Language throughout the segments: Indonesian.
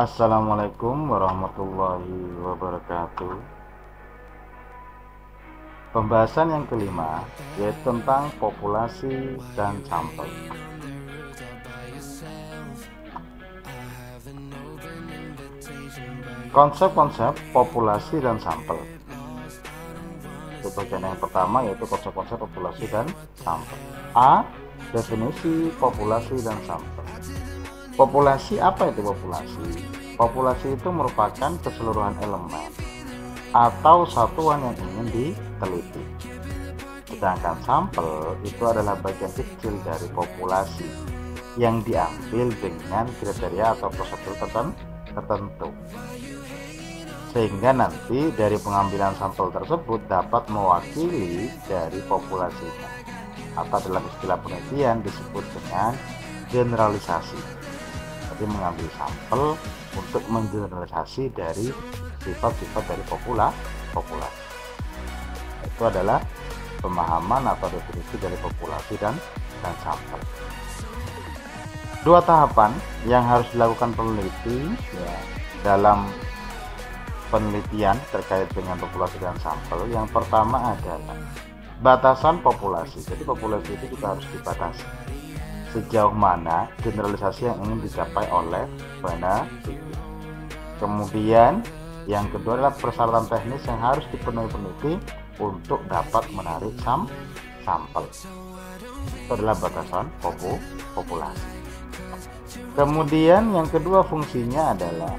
Assalamualaikum warahmatullahi wabarakatuh. Pembahasan yang kelima yaitu tentang populasi dan sampel. Konsep-konsep populasi dan sampel. Itu bagian yang pertama, yaitu konsep-konsep populasi dan sampel. A. Definisi populasi dan sampel. Populasi, apa itu populasi? Populasi itu merupakan keseluruhan elemen atau satuan yang ingin diteliti. Sedangkan sampel itu adalah bagian kecil dari populasi yang diambil dengan kriteria atau prosedur tertentu, sehingga nanti dari pengambilan sampel tersebut dapat mewakili dari populasinya, atau dalam istilah penelitian disebut dengan generalisasi. Jadi mengambil sampel untuk menggeneralisasi dari sifat-sifat dari populasi. Itu adalah pemahaman atau definisi dari populasi dan sampel. Dua tahapan yang harus dilakukan peneliti dalam penelitian terkait dengan populasi dan sampel. Yang pertama adalah batasan populasi. Jadi populasi itu juga harus dibatasi. Sejauh mana generalisasi yang ingin dicapai oleh peneliti. Kemudian yang kedua adalah persyaratan teknis yang harus dipenuhi peneliti untuk dapat menarik sampel. Itu adalah batasan populasi. Kemudian yang kedua fungsinya adalah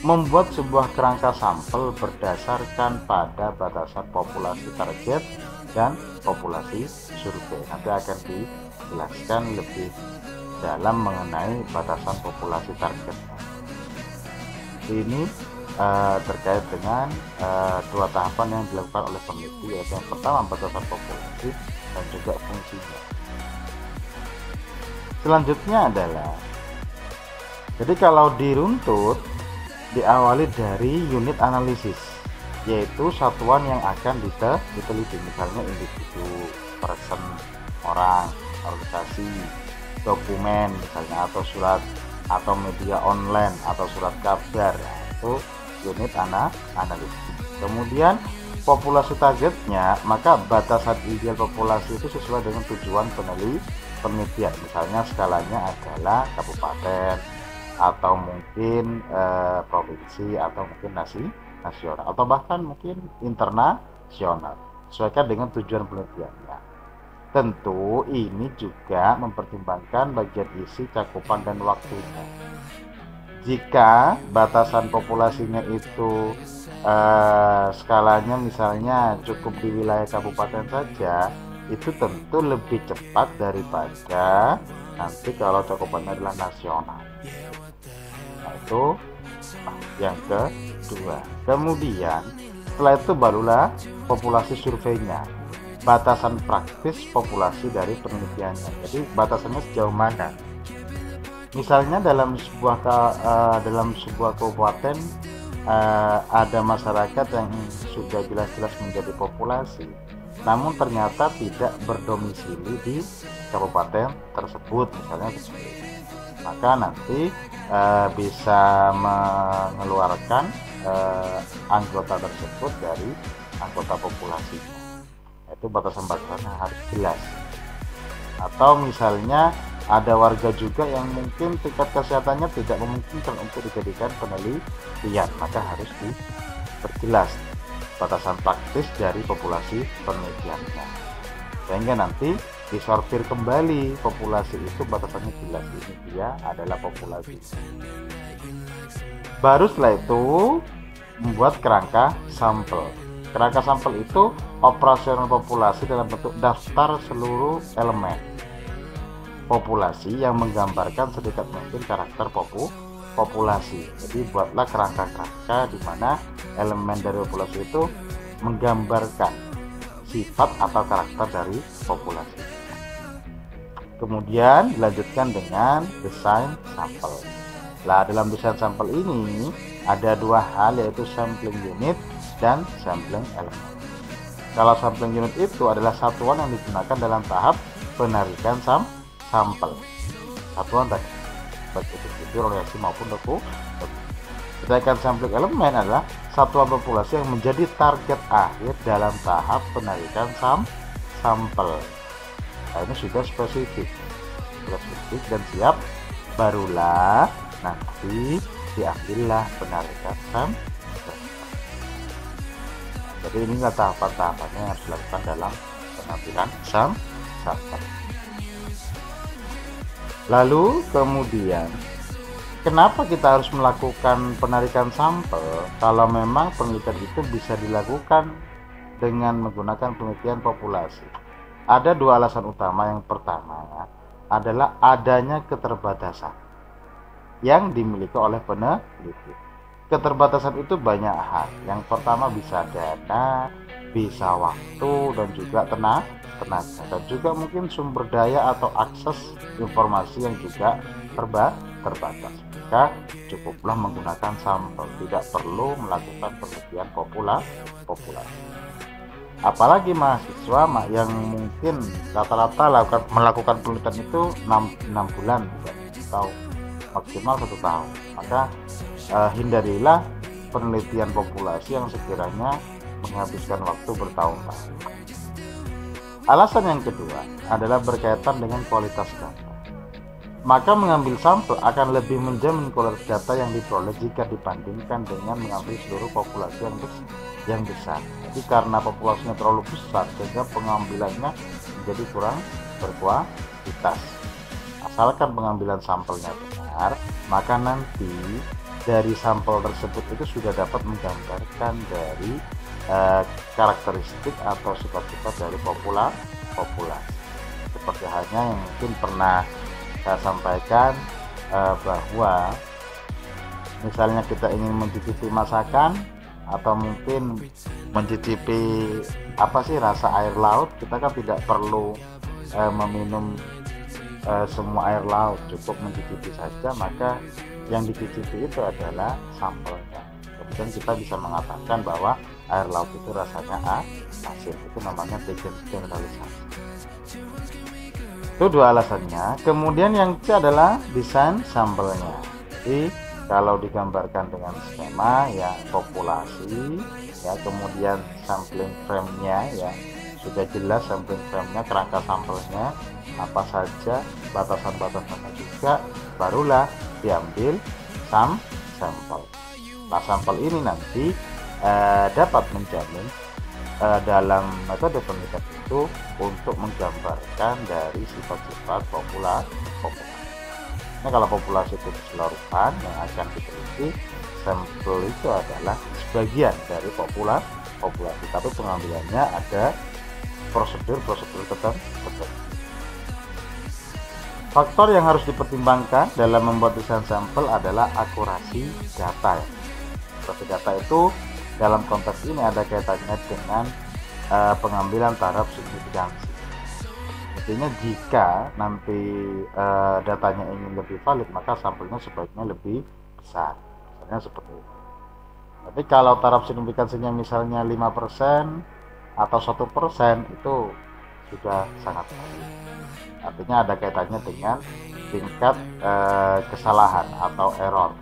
membuat sebuah kerangka sampel berdasarkan pada batasan populasi target dan populasi survei. Nanti akan dijelaskan lebih dalam mengenai batasan populasi target. Ini terkait dengan dua tahapan yang dilakukan oleh peneliti, yaitu yang pertama batasan populasi dan juga fungsinya. Selanjutnya adalah, jadi kalau diruntut diawali dari unit analisis, yaitu satuan yang akan diteliti, misalnya individu, person, orang, organisasi, dokumen misalnya, atau surat atau media online atau surat kabar, itu unit analisis. Kemudian populasi targetnya, maka batasan ideal populasi itu sesuai dengan tujuan penelitian, misalnya skalanya adalah kabupaten atau mungkin provinsi atau mungkin nasional atau bahkan mungkin internasional, sesuaikan dengan tujuan penelitiannya. Tentu ini juga mempertimbangkan bagian isi, cakupan, dan waktunya. Jika batasan populasinya itu skalanya misalnya cukup di wilayah kabupaten saja, itu tentu lebih cepat daripada nanti kalau cakupannya adalah nasional. Nah, itu yang kedua. Kemudian setelah itu barulah populasi surveinya, batasan praktis populasi dari penelitiannya. Jadi batasannya sejauh mana? Misalnya dalam sebuah kabupaten ada masyarakat yang sudah jelas-jelas menjadi populasi, namun ternyata tidak berdomisili di kabupaten tersebut, misalnya seperti itu. Maka nanti bisa mengeluarkan anggota tersebut dari anggota populasi. Itu batasan-batasan yang harus jelas. Atau misalnya ada warga juga yang mungkin tingkat kesehatannya tidak memungkinkan untuk dijadikan penelitian, maka harus diperjelas batasan praktis dari populasi penelitiannya, sehingga nanti disortir kembali populasi itu batasannya jelas, ini dia adalah populasi. Baru setelah itu membuat kerangka sampel. Kerangka sampel itu operasional populasi dalam bentuk daftar seluruh elemen populasi yang menggambarkan sedikit mungkin karakter populasi. Jadi buatlah kerangka-kerangka di mana elemen dari populasi itu menggambarkan sifat atau karakter dari populasi. Kemudian dilanjutkan dengan desain sampel. Nah, dalam desain sampel ini ada dua hal, yaitu sampling unit dan sampling elemen. Kalau sampling unit itu adalah satuan yang digunakan dalam tahap penarikan sampel. Satuan tadi baik itu organisasi maupun dokumen. Sedangkan sampling elemen adalah satuan populasi yang menjadi target akhir dalam tahap penarikan sampel. Nah, ini sudah spesifik dan siap, barulah nanti diambillah penarikan sampel. Jadi inilah tahapan-tahapannya yang harus dilakukan dalam pengambilan sampel. Lalu kemudian, kenapa kita harus melakukan penarikan sampel kalau memang penelitian itu bisa dilakukan dengan menggunakan penelitian populasi? Ada dua alasan utama. Yang pertama adalah adanya keterbatasan yang dimiliki oleh peneliti. Keterbatasan itu banyak hal. Yang pertama bisa dana, bisa waktu, dan juga tenaga, dan juga mungkin sumber daya atau akses informasi yang juga terbatas. Maka cukuplah menggunakan sampel, tidak perlu melakukan penelitian populasi. Apalagi mahasiswa yang mungkin rata-rata melakukan penelitian itu 6 bulan atau maksimal 1 tahun. Maka hindarilah penelitian populasi yang sekiranya menghabiskan waktu bertahun-tahun. Alasan yang kedua adalah berkaitan dengan kualitas data. Maka mengambil sampel akan lebih menjamin kualitas data yang diperoleh jika dibandingkan dengan mengambil seluruh populasi yang besar. Jadi karena populasinya terlalu besar sehingga pengambilannya menjadi kurang berkualitas. Asalkan pengambilan sampelnya benar, maka nanti dari sampel tersebut itu sudah dapat menggambarkan dari karakteristik atau sifat-sifat dari populasi. Seperti halnya yang mungkin pernah saya sampaikan, bahwa misalnya kita ingin mencicipi masakan atau mungkin mencicipi rasa air laut, kita kan tidak perlu meminum semua air laut, cukup mencicipi saja. Maka yang dicicipi itu adalah sampelnya. Kemudian kita bisa mengatakan bahwa air laut itu rasanya asin. Itu namanya generalisasi. Itu dua alasannya. Kemudian yang ketiga adalah desain sampelnya. Jadi kalau digambarkan dengan skema ya populasi, ya kemudian sampling frame-nya ya sudah jelas, sampling frame-nya, kerangka sampelnya apa saja, batasan-batasannya juga, barulah diambil sampel. Nah, sampel ini nanti dapat menjamin dalam metode penelitian itu untuk menggambarkan dari sifat-sifat populasi. Nah, kalau populasi itu keseluruhan yang akan diteliti, sampel itu adalah sebagian dari populasi, tapi pengambilannya ada prosedur tertentu. Faktor yang harus dipertimbangkan dalam membuat desain sampel adalah akurasi data. Akurasi data itu dalam konteks ini ada kaitannya dengan pengambilan taraf signifikansi. Artinya jika nanti datanya ingin lebih valid, maka sampelnya sebaiknya lebih besar. Misalnya seperti itu. Tapi kalau taraf signifikansinya misalnya 5% atau 1%, itu sudah sangat valid. Artinya ada kaitannya dengan tingkat kesalahan atau error.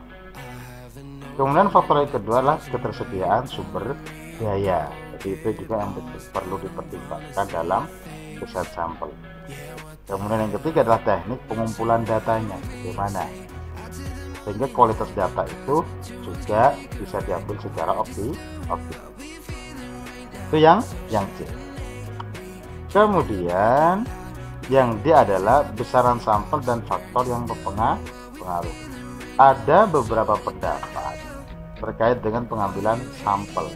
Kemudian faktor yang kedua adalah ketersediaan sumber daya. Jadi itu juga yang perlu dipertimbangkan dalam desain sampel. Kemudian yang ketiga adalah teknik pengumpulan datanya, bagaimana sehingga kualitas data itu juga bisa diambil secara objektif. Itu yang C. Kemudian yang D adalah besaran sampel dan faktor yang berpengaruh. Ada beberapa pendapat terkait dengan pengambilan sampel.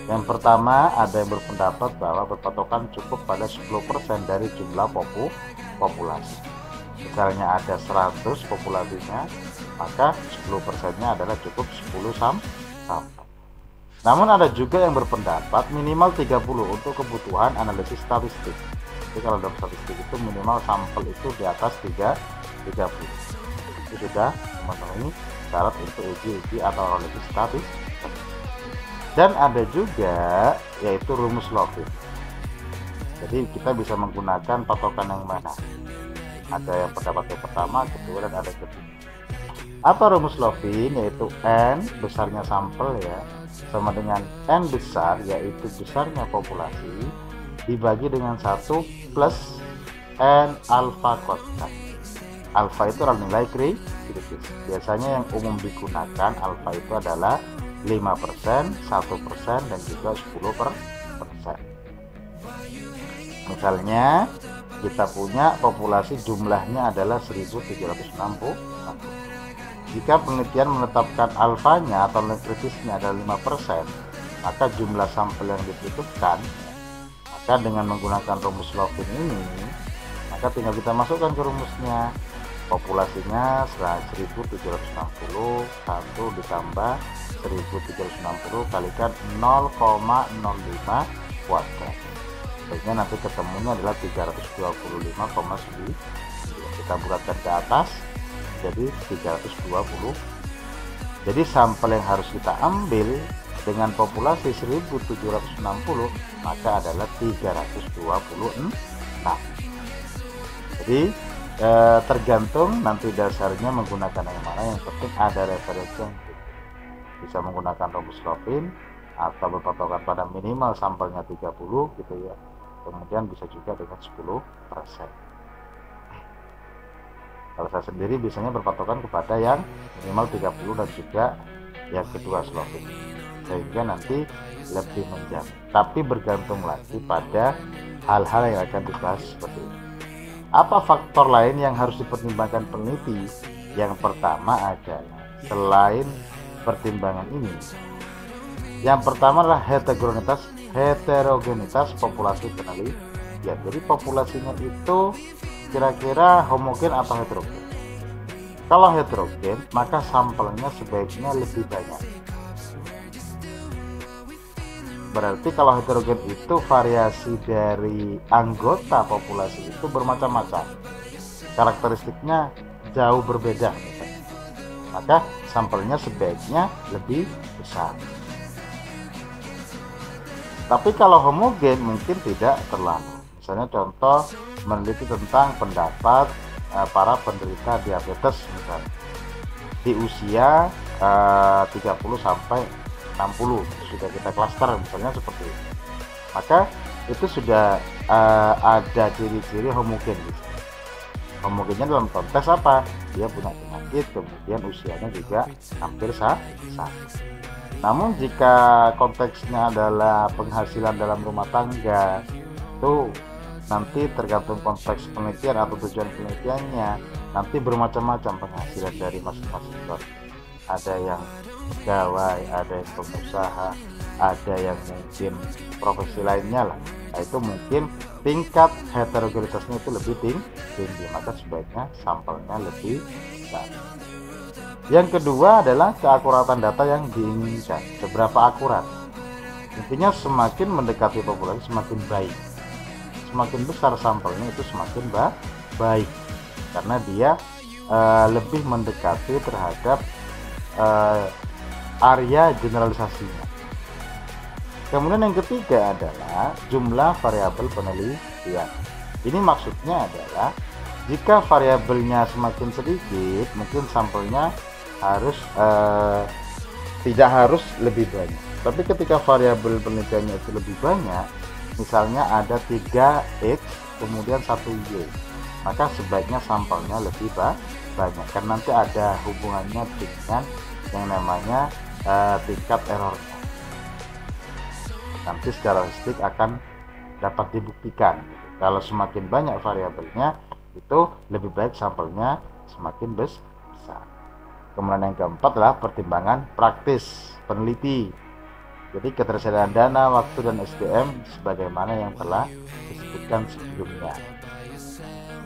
Yang pertama, ada yang berpendapat bahwa berpatokan cukup pada 10% dari jumlah populasi. Misalnya ada 100 populasinya, maka 10%-nya adalah cukup 10 sampel. Namun ada juga yang berpendapat minimal 30 untuk kebutuhan analisis statistik. Jadi kalau dalam statistik itu minimal sampel itu di atas 30. Itu sudah memenuhi syarat untuk uji atau analisis statistik. Dan ada juga yaitu rumus Lovin. Jadi kita bisa menggunakan patokan yang mana? Ada yang pendapat yang pertama, kedua, dan ada ketiga. Apa rumus Lovin? Yaitu N besarnya sampel ya sama dengan N besar, yaitu besarnya populasi, dibagi dengan 1 plus N alfa kontak. Alfa itu adalah nilai kritis. Biasanya yang umum digunakan alfa itu adalah 5%, 1%, dan juga 10%. Misalnya kita punya populasi jumlahnya adalah 1760. Jika penelitian menetapkan alfanya atau nilai kritisnya adalah 5%, maka jumlah sampel yang dibutuhkan, maka dengan menggunakan rumus Lovin ini, maka tinggal kita masukkan ke rumusnya. Populasinya 1760, 1 ditambah 1760 kalikan 0,05 kuadrat. Sehingga nanti ketemunya adalah 325,9. Kita bulatkan ke atas jadi 320. Jadi sampel yang harus kita ambil dengan populasi 1760 maka adalah 326. Jadi tergantung nanti dasarnya menggunakan yang mana, yang penting ada referensi yang bisa menggunakan rumus Lovin atau berpatokan pada minimal sampelnya 30 gitu ya. Kemudian bisa juga dengan 10%. Kalau saya sendiri biasanya berpatokan kepada yang minimal 30 dan juga yang kedua Lovin, sehingga nanti lebih menjamin. Tapi bergantung lagi pada hal-hal yang akan dibahas seperti ini. Apa faktor lain yang harus dipertimbangkan peneliti? Yang pertama adalah selain pertimbangan ini, yang pertama adalah heterogenitas populasi penelitian. Jadi populasinya itu kira-kira homogen atau heterogen. Kalau heterogen, maka sampelnya sebaiknya lebih banyak. Berarti kalau heterogen itu variasi dari anggota populasi itu bermacam-macam, karakteristiknya jauh berbeda misalnya. Maka sampelnya sebaiknya lebih besar. Tapi kalau homogen mungkin tidak terlalu. Misalnya contoh meneliti tentang pendapat para penderita diabetes misalnya di usia 30 sampai 60 sudah kita klaster misalnya seperti itu. Maka itu sudah ada ciri-ciri homogen. Homogennya dalam konteks apa? Dia punya penyakit, kemudian usianya juga hampir sama. Namun jika konteksnya adalah penghasilan dalam rumah tangga, itu nanti tergantung konteks penelitian atau tujuan penelitiannya, nanti bermacam-macam penghasilan dari masing-masing keluarga. Ada yang pegawai, ada yang pengusaha, ada yang mungkin profesi lainnya lah. Nah, itu mungkin tingkat heterogenitasnya itu lebih tinggi, maka sebaiknya sampelnya lebih besar. Yang kedua adalah keakuratan data yang diinginkan. Seberapa akurat? Intinya semakin mendekati populasi semakin baik. Semakin besar sampelnya itu semakin baik, karena dia lebih mendekati terhadap area generalisasinya. Kemudian yang ketiga adalah jumlah variabel penelitian. Ini maksudnya adalah jika variabelnya semakin sedikit, mungkin sampelnya harus tidak harus lebih banyak. Tapi ketika variabel penelitiannya itu lebih banyak, misalnya ada 3X kemudian 1Y, maka sebaiknya sampelnya lebih banyak, karena nanti ada hubungannya dengan yang namanya tingkat errornya. Nanti secara statistik akan dapat dibuktikan. Kalau semakin banyak variabelnya, itu lebih baik sampelnya semakin besar. Kemudian yang keempat adalah pertimbangan praktis peneliti. Jadi ketersediaan dana, waktu, dan SDM sebagaimana yang telah disebutkan sebelumnya.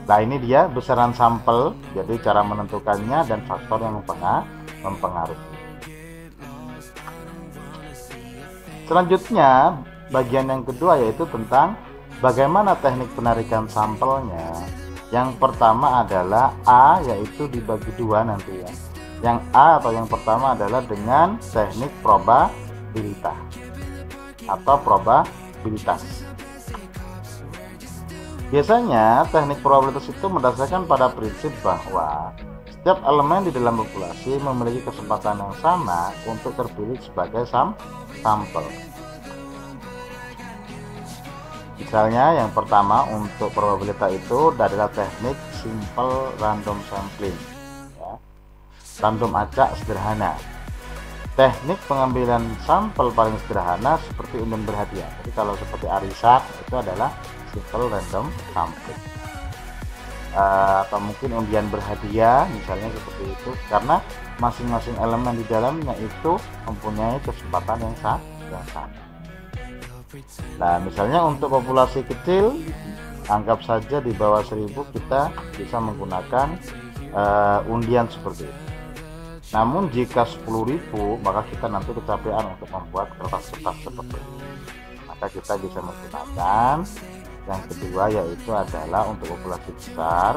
Nah, ini dia besaran sampel, jadi cara menentukannya dan faktor yang mempengaruhi. Selanjutnya, bagian yang kedua yaitu tentang bagaimana teknik penarikan sampelnya. Yang pertama adalah A, yaitu dibagi dua nanti ya. Yang A atau yang pertama adalah dengan teknik probabilitas atau probabilitas. Biasanya teknik probabilitas itu mendasarkan pada prinsip bahwa Setiap elemen di dalam populasi memiliki kesempatan yang sama untuk terpilih sebagai sampel. Misalnya yang pertama untuk probabilitas itu adalah teknik simple random sampling, ya. Random acak sederhana. Teknik pengambilan sampel paling sederhana seperti undian berhadiah. Jadi kalau seperti arisan itu adalah simple random sampling. Atau mungkin undian berhadiah misalnya seperti itu, karena masing-masing elemen di dalamnya itu mempunyai kesempatan yang sama. Nah misalnya untuk populasi kecil, anggap saja di bawah 1000 kita bisa menggunakan undian seperti itu. Namun jika 10.000 maka kita nanti kecapean untuk membuat kertas-kertas seperti itu. Maka kita bisa menggunakan yang kedua, yaitu adalah untuk populasi besar,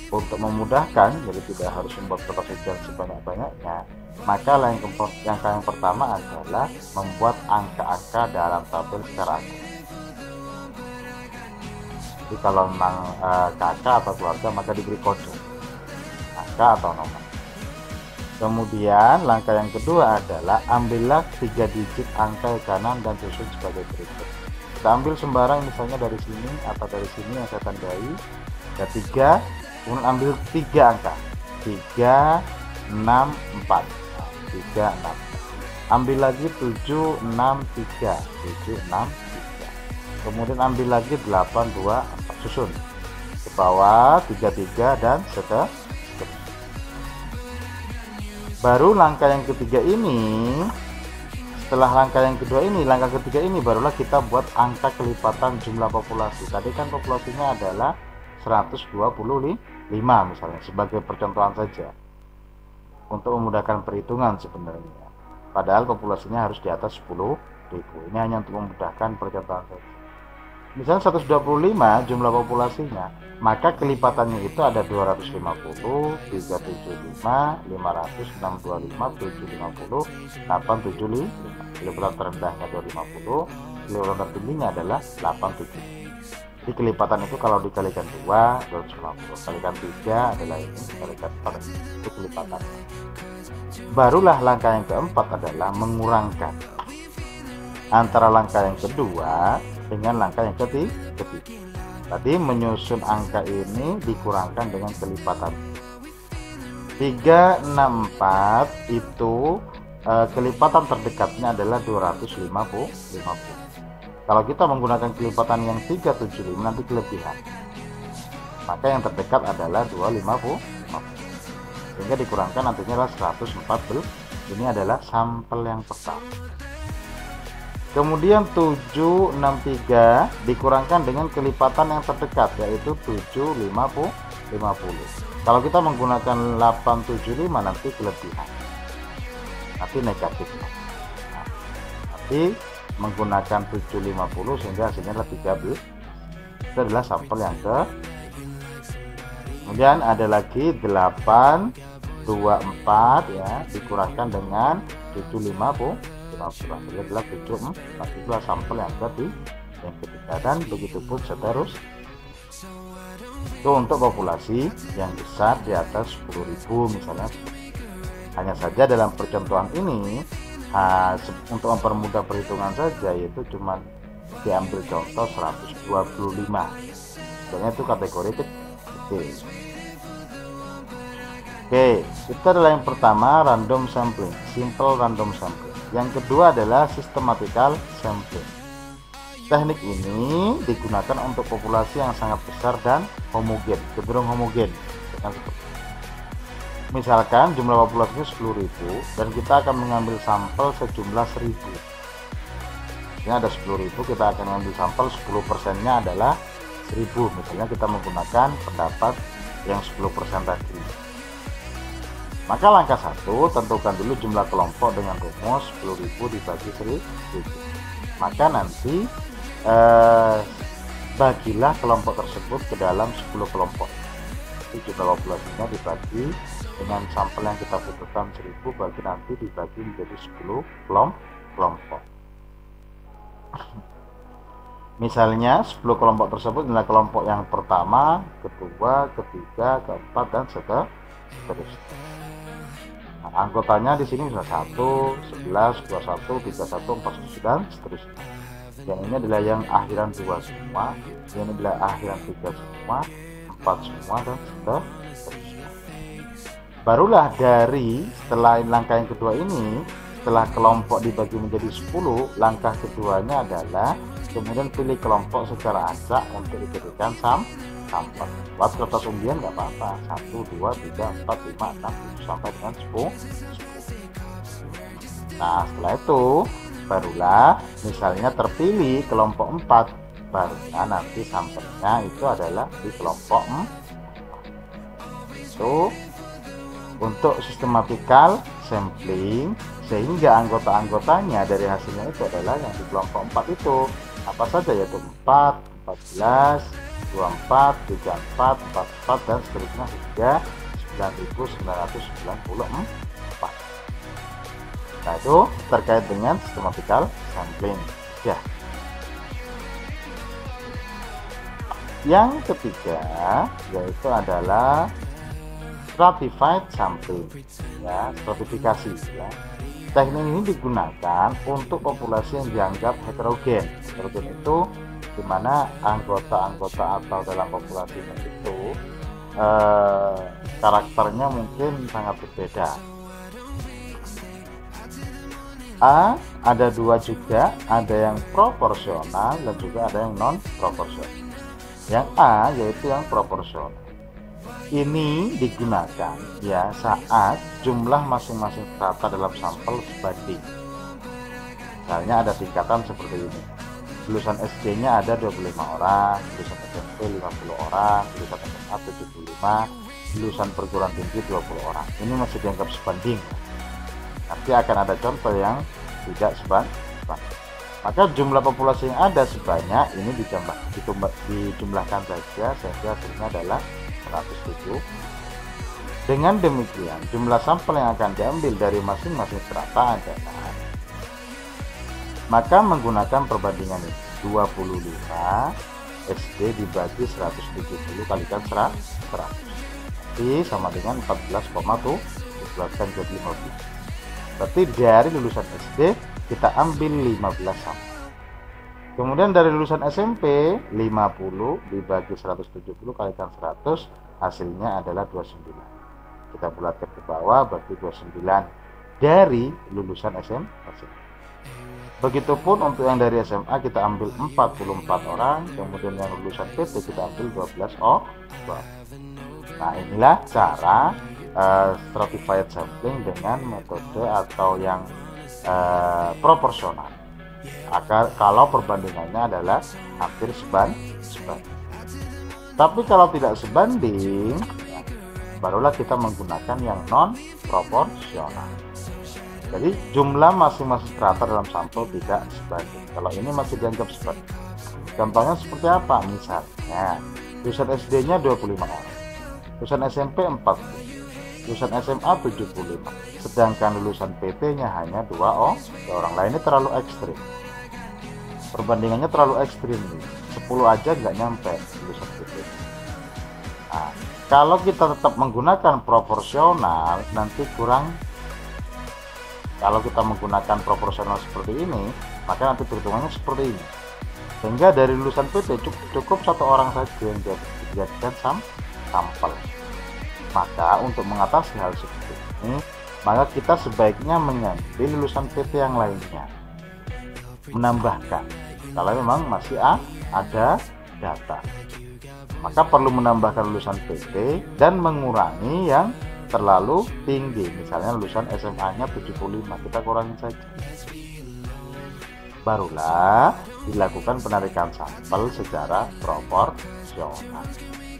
untuk memudahkan, jadi tidak harus membuat kertas ujian sebanyak-banyaknya. Maka langkah yang pertama adalah membuat angka-angka dalam tabel secara akurat. Jadi kalau memang kakak atau keluarga maka diberi kode angka atau nomor. Kemudian langkah yang kedua adalah ambillah 3 digit angka kanan dan susun sebagai berikut. Kita ambil sembarang misalnya dari sini atau dari sini yang saya tandai, ada 3, kemudian ambil 3 angka 3, 6, 4, 3, 6. Ambil lagi 7, 6, 3, 7, 6, 3. Kemudian ambil lagi 8, 2, 4, susun ke bawah 3, 3 dan seterusnya. Baru langkah yang ketiga ini, setelah langkah yang kedua ini, langkah ketiga ini barulah kita buat angka kelipatan jumlah populasi. Tadi kan populasinya adalah 125 misalnya, sebagai percontohan saja untuk memudahkan perhitungan sebenarnya. Padahal populasinya harus di atas 10.000. Ini hanya untuk memudahkan percontohan saja. Misalnya 125 jumlah populasinya, maka kelipatannya itu ada 250, 375, 500, 625, 750, 875. Kelipatan terendahnya 250, kelipatan tertingginya adalah 87. Jadi kelipatan itu kalau dikalikan 2, 250, kalikan 3 adalah ini, kalikan 4 itu kelipatan. Barulah langkah yang keempat adalah mengurangkan antara langkah yang kedua dengan langkah yang ketiga. Tadi menyusun angka ini dikurangkan dengan kelipatan 364 itu kelipatan terdekatnya adalah 250. Kalau kita menggunakan kelipatan yang 375 nanti kelebihan, maka yang terdekat adalah 250, sehingga dikurangkan nantinya adalah 140. Ini adalah sampel yang pertama. Kemudian 763 dikurangkan dengan kelipatan yang terdekat, yaitu 750. Kalau kita menggunakan 875 nanti kelebihan, nanti negatif. Nanti menggunakan 750 sehingga hasilnya adalah 13. Itu adalah sampel yang ke. Kemudian ada lagi 824 ya, dikurangkan dengan 750. Hasilnya adalah 74. Itulah sampel yang ketiga, dan begitu pun seterusnya. Itu untuk populasi yang besar di atas 10.000 misalnya. Hanya saja dalam percontohan ini untuk mempermudah perhitungan saja, yaitu cuma diambil contoh 125. Soalnya itu kategori kecil. Oke, itu adalah yang pertama, random sampling, simple random sampling. Yang kedua adalah systematical sampling. Teknik ini digunakan untuk populasi yang sangat besar dan homogen, cenderung homogen. Misalkan jumlah populasinya 10.000 dan kita akan mengambil sampel sejumlah 1.000. Ini ada 10.000, kita akan mengambil sampel 10%-nya adalah 1.000. Misalnya kita menggunakan pendapat yang 10% tadi. Maka langkah 1, tentukan dulu jumlah kelompok dengan rumus 10.000 dibagi 1.000. Maka nanti bagilah kelompok tersebut ke dalam 10 kelompok. Jadi jumlah populasinya dibagi dengan sampel yang kita butuhkan 1.000, bagi nanti dibagi menjadi 10 kelompok. Misalnya 10 kelompok tersebut adalah kelompok yang pertama, kedua, ketiga, keempat, dan seterusnya. Nah, anggotanya di sini bisa 1, 11, 21, 31, 41, dan seterusnya. Yang ini adalah yang akhiran 2 semua, yang ini adalah akhiran 3 semua, 4 semua, dan seterusnya. Barulah dari setelah langkah yang kedua ini, setelah kelompok dibagi menjadi 10, langkah keduanya adalah kemudian pilih kelompok secara acak untuk dijadikan sampel. Buat kertas undian nggak apa-apa, 1, 2, 3, 4, 5, 6, 7 sampai dengan 10. Nah, setelah itu barulah misalnya terpilih kelompok 4, barulah nanti sampelnya itu adalah di kelompok 4. Itu untuk sistematikal sampling, sehingga anggota-anggotanya dari hasilnya itu adalah yang di kelompok 4 itu apa saja, yaitu 4, 14, 24, 34, 44, dan seterusnya hingga 9994. Nah, itu terkait dengan sistematikal sampling. Ya. Yang ketiga yaitu adalah stratified sampling, ya, stratifikasi, ya. Teknik ini digunakan untuk populasi yang dianggap heterogen. Heterogen itu dimana anggota-anggota atau dalam populasi itu karakternya mungkin sangat berbeda. Ada dua juga, ada yang proporsional dan juga ada yang non proporsional. Yang A yaitu yang proporsional. Ini digunakan ya saat jumlah masing-masing strata dalam sampel sebanding. Misalnya ada tingkatan seperti ini. Lulusan SD-nya ada 25 orang, lulusan SMP 50 orang, lulusan SMA 75, lulusan perguruan tinggi 20 orang. Ini masih dianggap sebanding. Nanti akan ada contoh yang tidak sebanding. Maka jumlah populasi yang ada sebanyak ini dijumlahkan saja sehingga hasilnya adalah 107. Dengan demikian jumlah sampel yang akan diambil dari masing-masing strata adalah, maka menggunakan perbandingan ini 25 SD dibagi 170 kalikan 100 jadi sama dengan 14,2 dibulatkan jadi 15. Berarti dari lulusan SD kita ambil 15 sampel. Kemudian dari lulusan SMP 50 dibagi 170 kalikan 100 hasilnya adalah 29. Kita bulatkan ke bawah berarti 29 dari lulusan SMP. Begitupun untuk yang dari SMA kita ambil 44 orang, kemudian yang lulusan PT kita ambil 12 orang. Nah, inilah cara stratified sampling dengan metode atau yang proporsional. Kalau perbandingannya adalah hampir sebanding. Tapi kalau tidak sebanding, ya, barulah kita menggunakan yang non proporsional. Jadi jumlah masing-masing strata dalam sampel tidak sebanding. Kalau ini masih dianggap sebanding. Gampangnya seperti apa? Misalnya lulusan SD-nya 25 orang, lulusan SMP 40, lulusan SMA 75, sedangkan lulusan PT-nya hanya 2 orang. Lainnya terlalu ekstrim. Perbandingannya terlalu ekstrim nih. 10 aja nggak nyampe lulusan PT. Nah, kalau kita tetap menggunakan proporsional nanti kurang. Kalau kita menggunakan proporsional seperti ini, maka nanti perhitungannya seperti ini. Sehingga dari lulusan PT cukup 1 orang saja yang dijadikan sampel. Maka untuk mengatasi hal seperti ini, maka kita sebaiknya mengambil lulusan PT yang lainnya, menambahkan kalau memang masih ada data, maka perlu menambahkan lulusan PT dan mengurangi yang terlalu tinggi. Misalnya lulusan SMA-nya 75, kita kurangin saja. Barulah dilakukan penarikan sampel secara proporsional.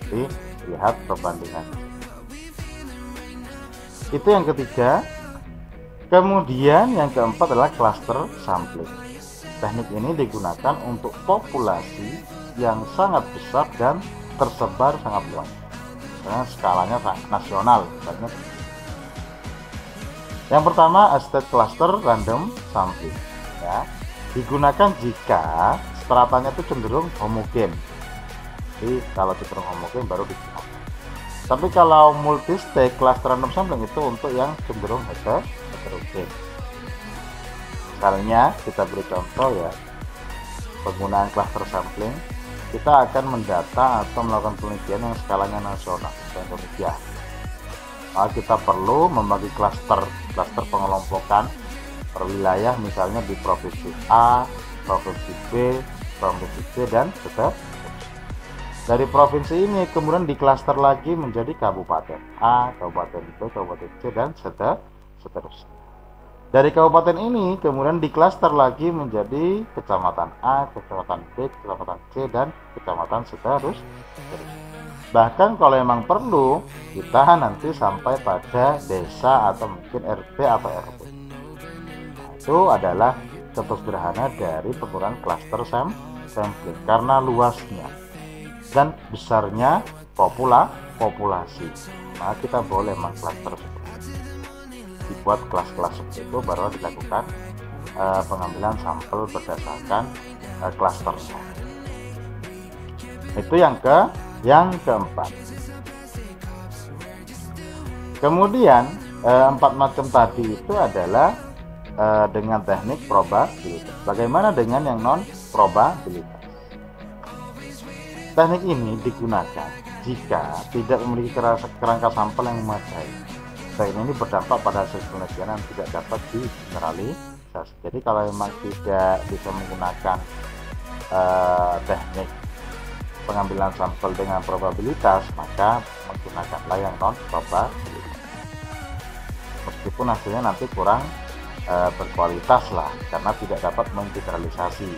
Jadi lihat perbandingan. Itu yang ketiga. Kemudian yang keempat adalah cluster sampling. Teknik ini digunakan untuk populasi yang sangat besar dan tersebar sangat luas. Karena skalanya nasional. Yang pertama, state cluster random sampling, ya, digunakan jika rata-ratanya itu cenderung homogen. Jadi kalau cenderung homogen baru digunakan. Tapi kalau multi stage cluster random sampling itu untuk yang cenderung heterogen. Misalnya kita beri contoh ya, penggunaan cluster sampling, kita akan mendata atau melakukan penelitian yang skalanya nasional, Indonesia. Maka kita perlu membagi cluster pengelompokan per wilayah, misalnya di provinsi A, provinsi B, provinsi C, dan seterusnya. Dari provinsi ini kemudian diklaster lagi menjadi kabupaten A, kabupaten B, kabupaten C, dan seterusnya. Dari kabupaten ini kemudian diklaster lagi menjadi kecamatan A, kecamatan B, kecamatan C, dan kecamatan seterusnya. Bahkan kalau memang perlu, kita nanti sampai pada desa atau mungkin RT atau RW. Itu adalah contoh sederhana dari penggunaan cluster sampling karena luasnya dan besarnya populasi. Maka kita boleh mengcluster dibuat kelas-kelas seperti itu, baru dilakukan pengambilan sampel berdasarkan clusternya. Itu yang keempat. Kemudian 4 macam tadi itu adalah dengan teknik probabilitas. Bagaimana dengan yang non probabilitas? Teknik ini digunakan jika tidak memiliki kerangka sampel yang memadai. Teknik ini berdampak pada hasil penelitian yang tidak dapat digeneralisasi. Jadi kalau memang tidak bisa menggunakan teknik pengambilan sampel dengan probabilitas, maka menggunakanlah yang non probabilitas. Meskipun hasilnya nanti kurang berkualitas lah, karena tidak dapat menggeneralisasi.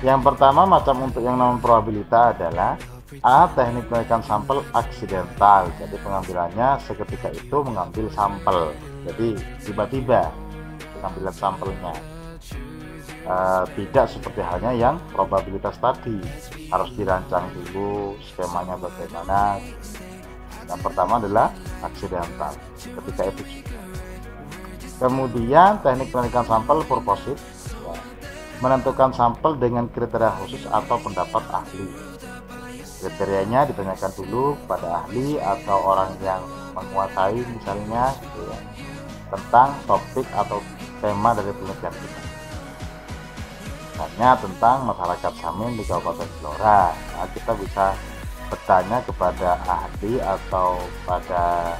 Yang pertama macam untuk yang non probabilitas adalah A. Teknik penarikan sampel aksidental. Jadi pengambilannya seketika itu mengambil sampel, jadi tiba-tiba pengambilan sampelnya. Tidak seperti halnya yang probabilitas tadi, harus dirancang dulu skemanya bagaimana. Yang pertama adalah aksidental, ketika itu juga. Kemudian teknik penarikan sampel purposive, ya, menentukan sampel dengan kriteria khusus atau pendapat ahli. Kriterianya ditanyakan dulu pada ahli atau orang yang menguasai misalnya gitu ya, tentang topik atau tema dari penelitian kita. Misalnya tentang masyarakat Samin di Kabupaten Blora, nah, kita bisa bertanya kepada ahli atau pada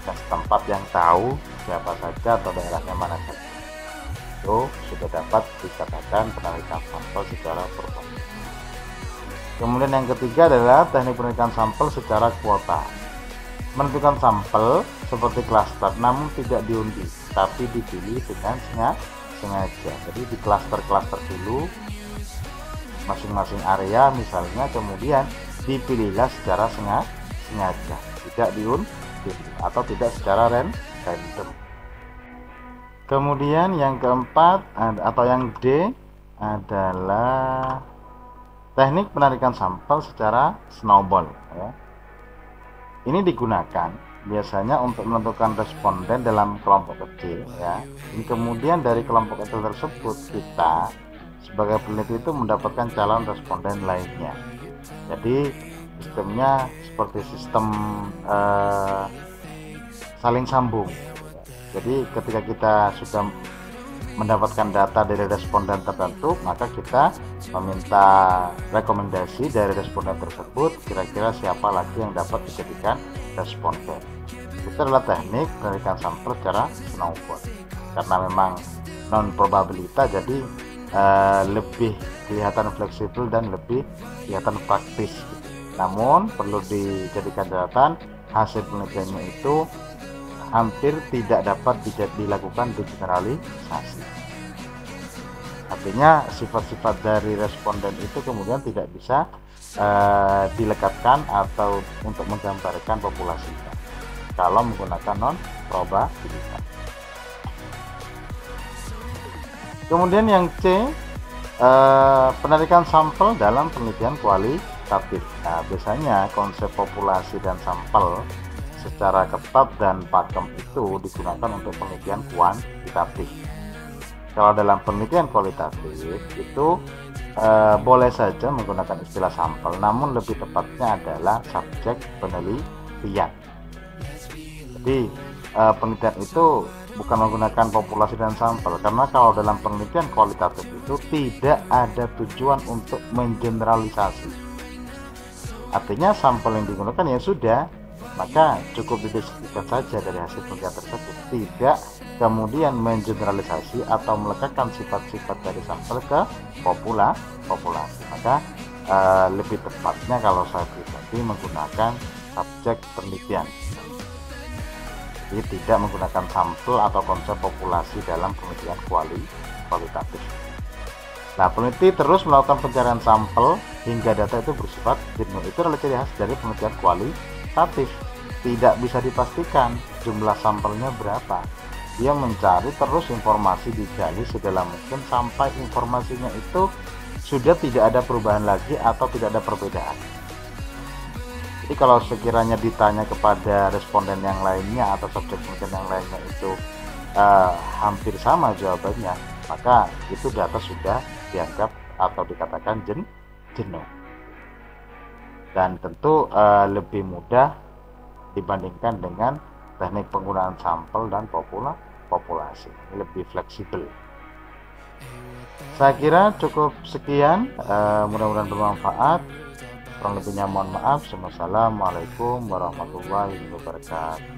tempat yang tahu siapa saja atau daerahnya mana saja. Itu sudah dapat dikatakan penarikan sampel secara purposive. Kemudian yang ketiga adalah teknik penarikan sampel secara kuota. Menentukan sampel seperti klaster namun tidak diundi, tapi dipilih dengan sengaja. Jadi di klaster-klaster dulu masing-masing area misalnya, kemudian dipilihlah secara sengaja, tidak diundi atau tidak secara random. Kemudian yang keempat atau yang D adalah teknik penarikan sampel secara snowball, ya. Ini digunakan biasanya untuk menentukan responden dalam kelompok kecil, ya. Kemudian dari kelompok kecil tersebut kita sebagai peneliti itu mendapatkan calon responden lainnya. Jadi sistemnya seperti sistem saling sambung. Jadi ketika kita sudah mendapatkan data dari responden tertentu, maka kita meminta rekomendasi dari responden tersebut, kira-kira siapa lagi yang dapat dijadikan responden. Itu adalah teknik penarikan sampel secara snowball. Karena memang non probabilitas, jadi lebih kelihatan fleksibel dan lebih kelihatan praktis. Namun perlu dijadikan catatan, hasil penelitiannya itu hampir tidak dapat dilakukan degeneralisasi. Artinya sifat-sifat dari responden itu kemudian tidak bisa dilekatkan atau untuk menggambarkan populasi kalau menggunakan non probabilitas. Kemudian yang C, penarikan sampel dalam penelitian kualitatif. Nah, biasanya konsep populasi dan sampel secara ketat dan pakem itu digunakan untuk penelitian kuantitatif. Kalau dalam penelitian kualitatif itu boleh saja menggunakan istilah sampel, namun lebih tepatnya adalah subjek penelitian. Jadi penelitian itu bukan menggunakan populasi dan sampel, karena kalau dalam penelitian kualitatif itu tidak ada tujuan untuk mengeneralisasi. Artinya sampel yang digunakan ya sudah, maka cukup dideskripsikan saja dari hasil penelitian tersebut, tidak kemudian mengeneralisasi atau melekatkan sifat-sifat dari sampel ke populasi. Maka lebih tepatnya kalau saya pribadi menggunakan subjek penelitian, jadi tidak menggunakan sampel atau konsep populasi dalam penelitian kualitatif. Nah, peneliti terus melakukan pencarian sampel hingga data itu bersifat jenuh. Itu adalah ciri khas dari penelitian kualitatif. Tidak bisa dipastikan jumlah sampelnya berapa. Dia mencari terus informasi, digali sedalam mungkin sampai informasinya itu sudah tidak ada perubahan lagi atau tidak ada perbedaan. Jadi kalau sekiranya ditanya kepada responden yang lainnya atau subjek penelitian yang lainnya itu hampir sama jawabannya, maka itu data sudah dianggap atau dikatakan jenuh. Dan tentu lebih mudah dibandingkan dengan teknik penggunaan sampel dan populasi. Ini lebih fleksibel. Saya kira cukup sekian, mudah-mudahan bermanfaat. Kurang lebihnya mohon maaf. Wassalamualaikum warahmatullahi wabarakatuh.